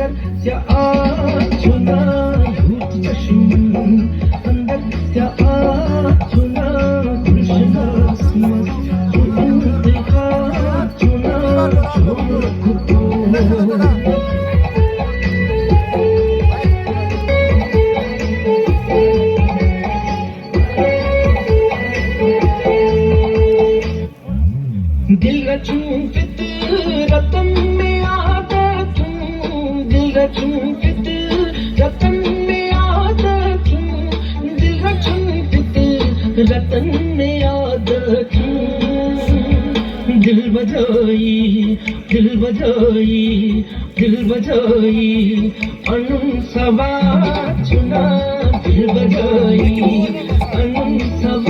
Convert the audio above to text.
अंदर से आ सुना झूठ चश्म अंदर से आ सुना कृष्णा इंतहा सुना छोड़ को दिल रचूं फितरतन में आदत हूँ दिल रचूं फितरतन में आदत हूँ दिल रचूं फितरतन में आदत हूँ दिल बजाई अनु सवा चुना दिल बजाई अनु सवा